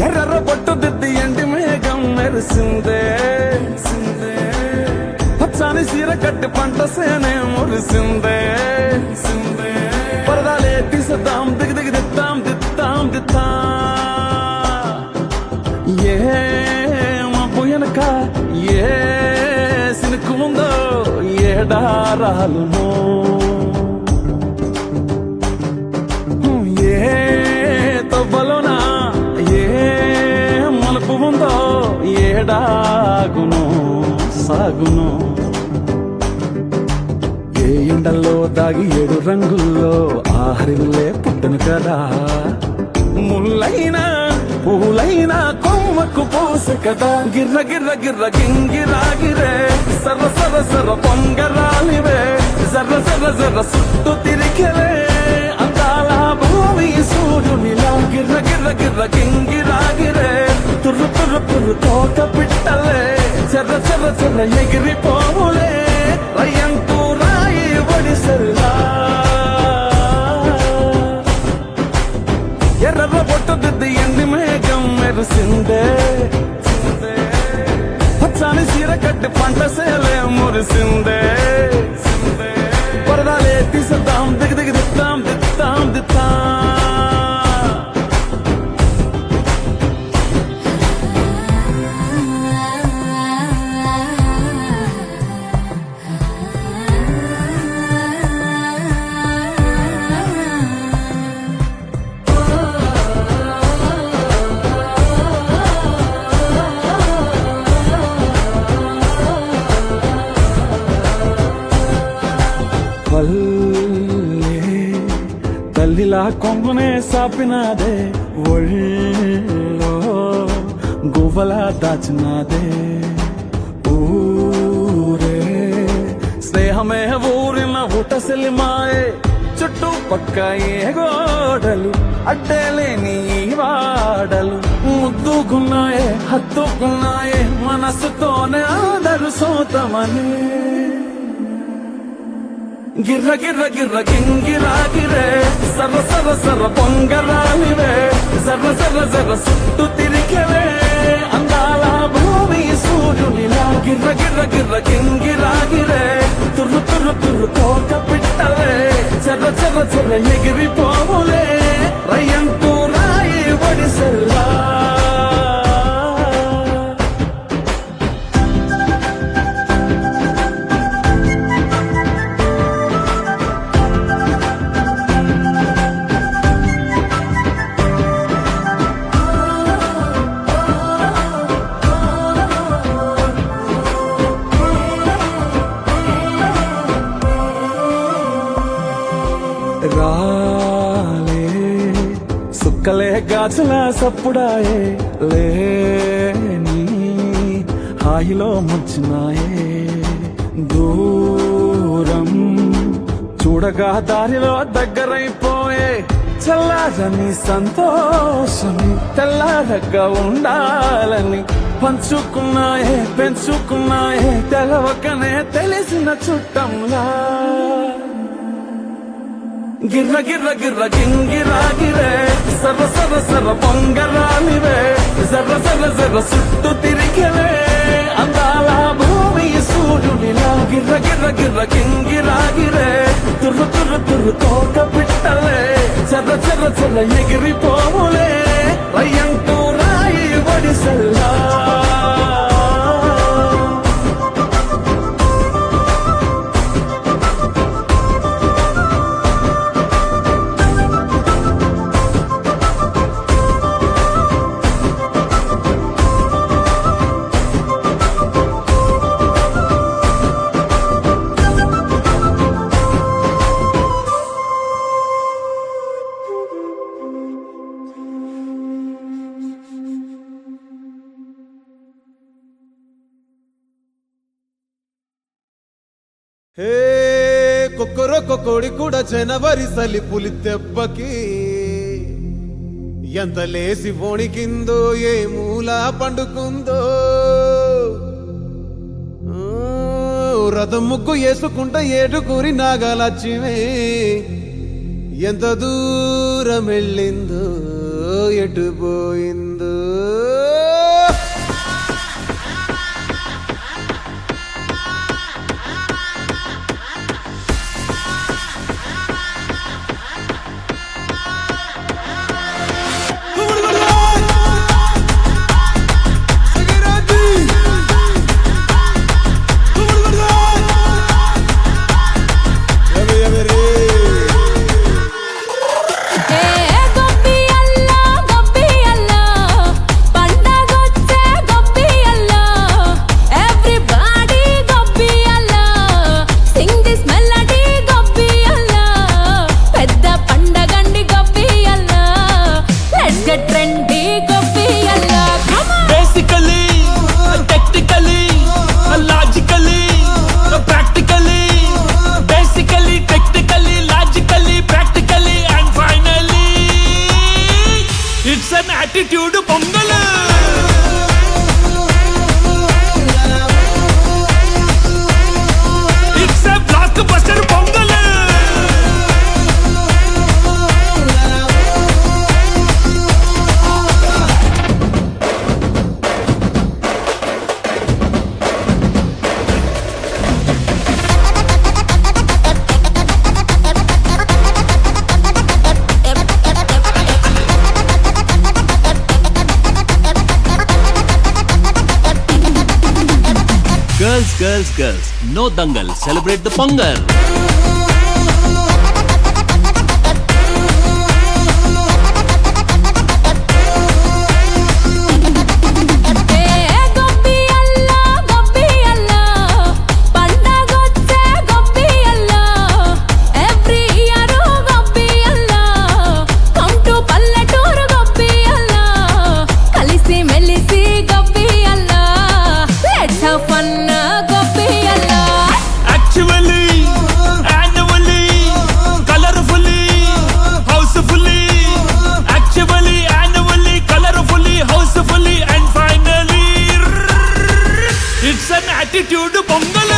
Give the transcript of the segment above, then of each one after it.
ఎర్ర పొట్టు దిద్ది ఎండి మేఘం మెరిసిందే పచ్చాని సీర కట్టి పంట సేనే మురిసిందే పరదాలే తీసేద్దాం దిగి దిగి దిత్తాం దిత్తాం దిత్తా ఏ మబ్బు వెనక ఏ సినుకు ఉందో ఏడారాలును ఏ తవ్వలోనా ఉందో ఏడాగును సాగును ఏ ఎండల్లో దాగి 7 రంగుల్లో ఆహరిల్లే పుట్టను కదా. ముల్లైనా పూలైనా కొమ్మకు పోసె కదా. గిర్ర గిర్ర గిర్ర గింగిరాగిరే సర సర సర పొంగరాలివే. జర్ర జర్ర జర్ర సుట్టు తిరిగలే అందాల భూమి సూర్యునిలా. గిర్ర గిర్ర గిర్ర గింగిరాగిరే తుర్రు తుర్రు తుర్రు తోట పిట్టలే. చెర్ర చెర్ర చెర్ర ఎగిరిపోవులే రయ్యంటూ రాయి ఒడిసెల్లా. ఎర్ర బొట్టు దిద్ది ఎండి మేఘం మెరిసిందే. పచ్చాని చీర కట్టి పంట సేలే మురిసిందే. పరదాలే తీసేద్దాం దిగి దిగి దిద్దాం దిద్దాం దిద్దాం. తల్లిలా కొంగునే సాపినాదే ఒళ్ళో గువ్వలా దాచినాదే. ఊరే స్నేహమే ఊరిన ఊటసెలి మాయే. చుట్టూ పక్క ఏ గోడలు అడ్డేలేని వాడలు. ముద్దుకున్నాయే హత్తుకున్నాయే మనసుతోనే ఆదరు సోతమని. గిర్ర గిర్ర గిర్ర గింగిరాగిరే సర సర సర పొంగరాలివే. జర్ర జర్ర జర్ర సుట్టు తిరిగలే అందాల భూమి సూర్యునిలా. గిర్ర గిర్ర గిర్ర గింగిరాగిరే తుర్రు తుర్రు తుర్రు తోట పిట్టలే. చెర్ర చెర్ర చెర్ర ఎగిరిపోవులే రయ్యంటూ రాయి ఒడిసెల్లా. రాలే సుక్కలే గాజుల సప్పుడాయే లేని హాయిలో ముంచినాయే. దూరం చూడగా దారిలో దగ్గరైపోయే చల్లారని సంతోషమి. తెల్లారగా ఉండాలని పంచుకున్నాయే పెంచుకున్నాయే తెలవకనే తెలిసిన చుట్టంలా. గిర్ర గిర్ర గిర్ర గింగిరాగిరే సర సర సర పొంగరాలివే. జర్ర జర్ర జర్ర సుట్టు తిరిగలే అందాల భూమి సూర్యునిలా. గిర్ర గిర్ర గిర్ర గింగిరాగిరే తుర్రు తుర్రు తుర్రు తోట పిట్టలే. చెర్ర చెర్ర చెర్ర ఎగిరిపోవులే రయ్యంటూ రాయి ఒడిసెల్లా. హే కొక్కరొక్క కోడి కూడా జనవరి సలి పులి దెబ్బకి ఎంత లేసి వణికిందో ఏ మూల పండుకుందో. రథం ముగ్గు వేసుకుంటా ఏటుకూరి నాగలచ్చివే ఎంత దూరం వెళ్ళిందో ఎటు పోయిందో. Girls, girls, no dangal. Celebrate the Pongal. It's an attitude Pongal.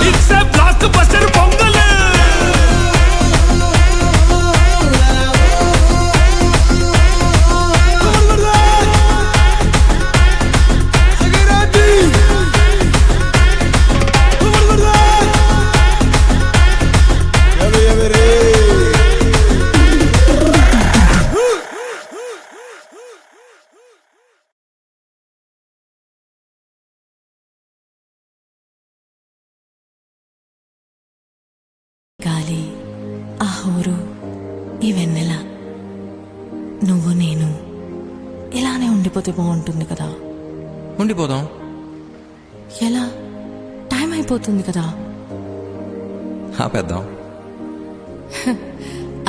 It's a blockbuster Pongal. గాలి, ఆ హోరు, ఈ వెన్నెల, నువ్వు నేను ఇలానే ఉండిపోతే బాగుంటుంది కదా. ఉండిపోదాం. ఎలా? టైం అయిపోతుంది కదా. ఆపేద్దాం.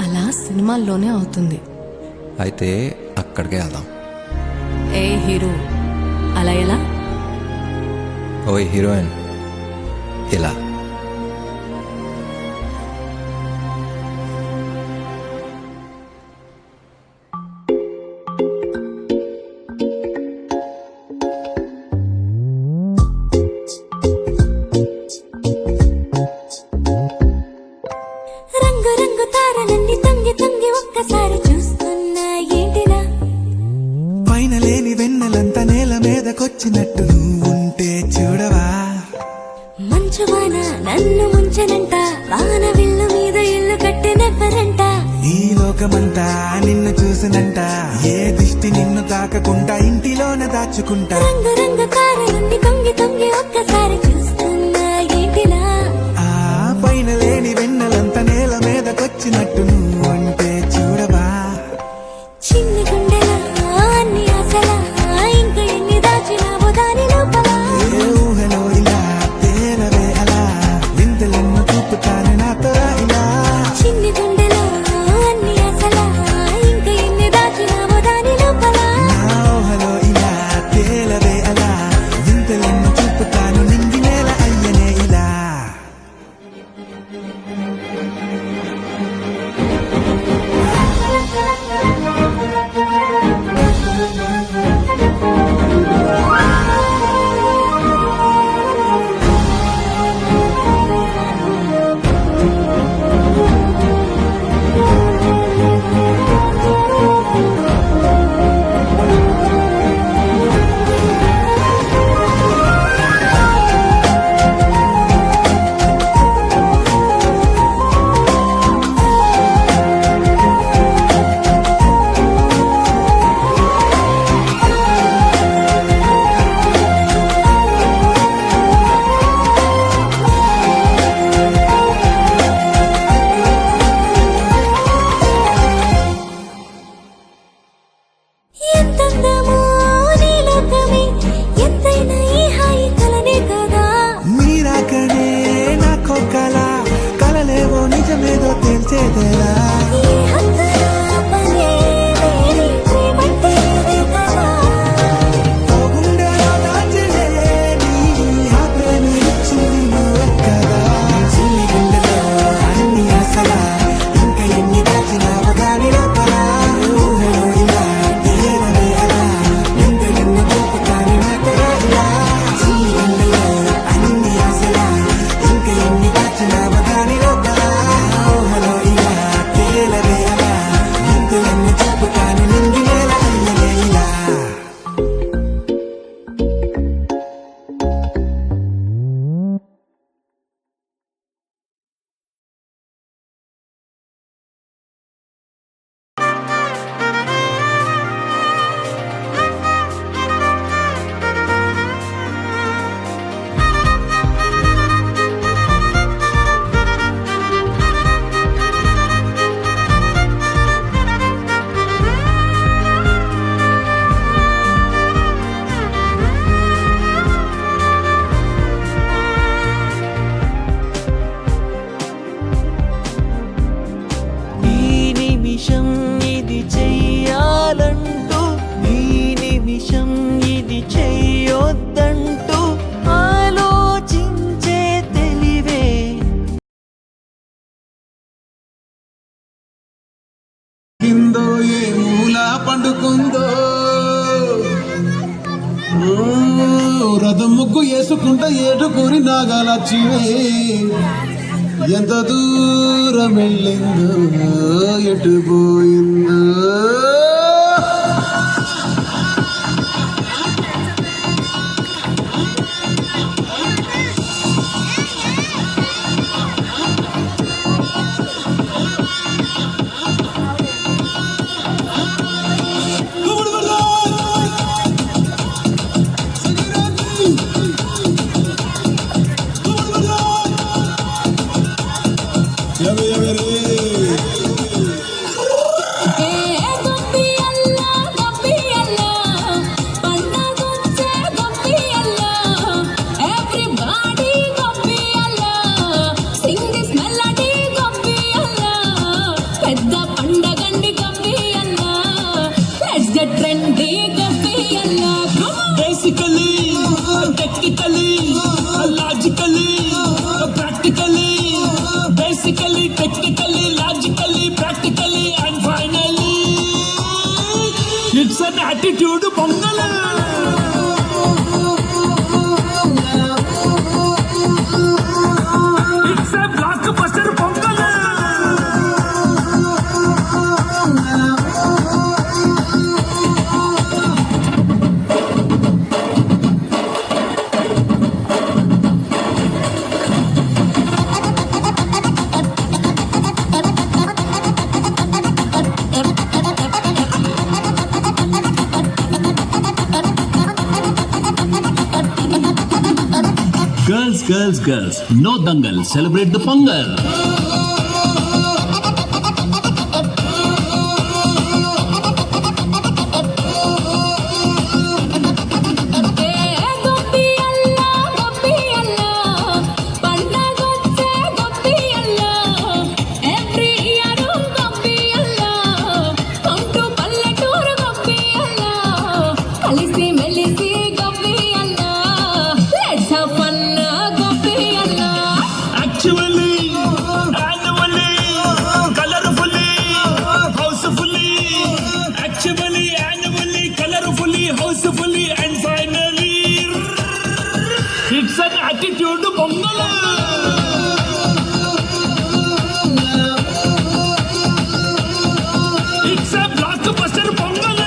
అలా సినిమాల్లోనే అవుతుంది. అయితే అక్కడికే వెళ్దాం. ఏ హీరో, అలా ఎలా? ఓయ్ హీరోయిన్, ఇలా. రంగు రంగు తారలన్నీ తొంగి తొంగి ఒక్కసారి చూస్తున్నా ఏంటిలా? పైన లేని వెన్నెలంతా నేల మీదకొచ్చినట్టు నువ్వుంటే చూడవా. మంచువాన నన్ను ముంచనంట, వాన విల్లు మీద ఇల్లు కట్టెనెవ్వరంట. ఈ లోకమంతా నిన్ను చూసినంట, ఏ దిష్టి నిన్ను తాకకుండా ఇంటిలోన దాచుకుంటా. రంగు రంగు తారలన్నీ తొంగి తొంగి ఒక్కసారి చూస్తున్నా ఏంటిలా? ఆ పైన లేని వెన్నెలంతా నేల మీదకొచ్చినట్టు నువ్వుంటే చూడవా. చిన్ని గుండెలా అన్ని ఆశలా, ఇంకా ఎన్ని దాచినావో దాని లోపల. ఏ ఊహలో ఇలా తేలవే అలా, వింతలెన్నో చూపుతాను నాతో రా ఇలా. చిన్ని గుండెలో అన్ని ఆశలా, ఇంకా ఎన్ని దాచినావో దాని లోపల. నా ఊహలో ఇలా తేలవే అలా, వింతలెన్నో పదం ముగ్గు వేసుకుంటా ఏటుకూరి నాగాలచ్చివే ఎంత దూరం వెళ్ళిందో ఎటు పోయిందో Basically, technically, logically, practically. Basically, technically, logically, practically, and finally, it's an attitude pongal. It's a blockbuster pongal. Girls, no dangal, celebrate the pongal. Housefully, and finally, it's an attitude pongal. It's a blockbuster pongal.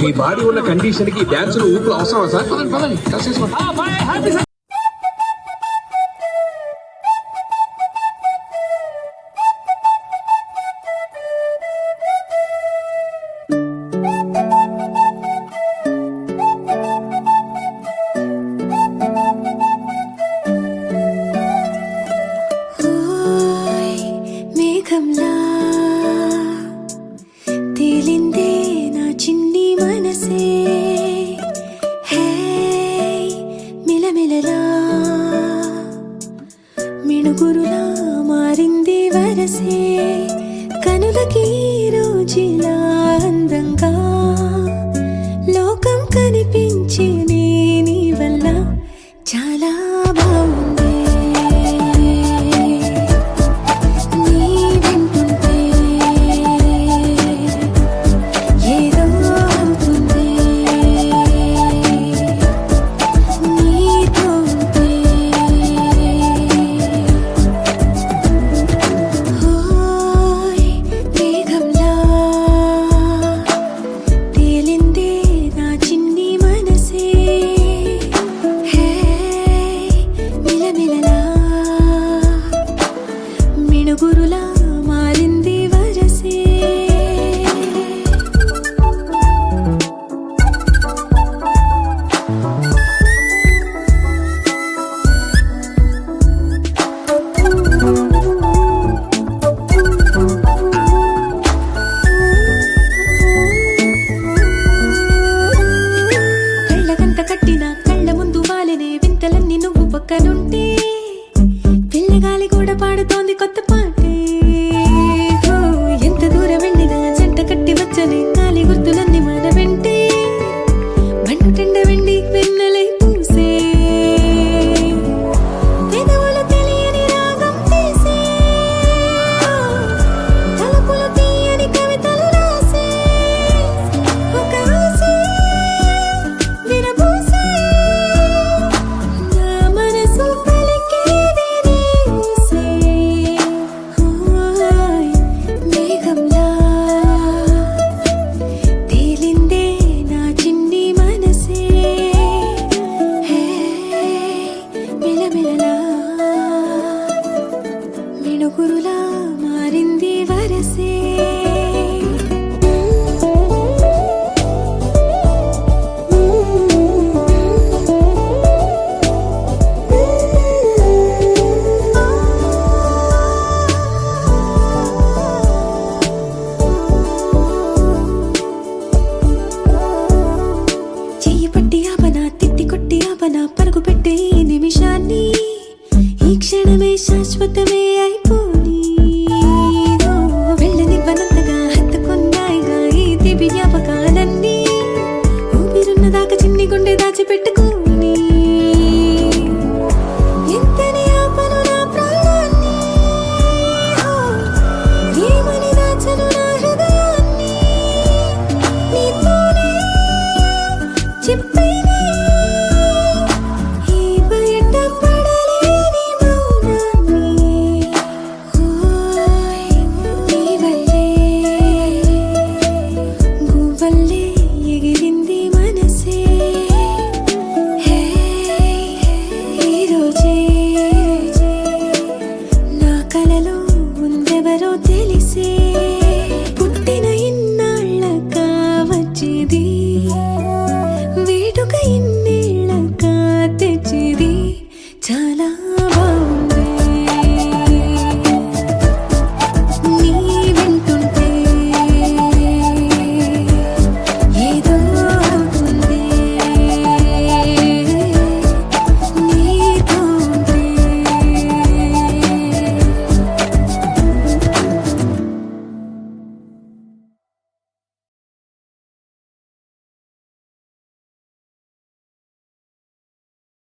Me body ఉన్న condition కి dance ఊపులు అవసరమా sir? పదండి పదండి కాసేసుకోండి. మేఘంలా తేలిందే నా చిన్ని మనసే హే మిలమిలలా మిణుగురులా మారింది వరసే కనులకి రోజులా అందంగా లోకం కనిపించే నీ వల్ల చాలా బాగుంది మిణుగురులా మారింది వరసే కళ్ళకంత కట్టిన కళ్ళ ముందు వాలినే వింతలన్నీ నువ్వు పక్కనుంటే పిల్లగాలి కూడా పాడుతోంది కొత్త పాటే ఎంత దూరం వెళ్ళినా జంట కట్టి వచ్చని కాలి గుర్తులన్నీ మన వెంటే బండు టెండ వెండి వెన్నెలై పూసే మెలమెలలా మిణుగురులా మారింది వరసే చెయ్యి పట్టి ఆపనా తిట్టి కొట్టి ఆపనా పరుగు పెట్టే ఈ నిమిషాన్ని ఈ క్షణమే శాశ్వతమే అయి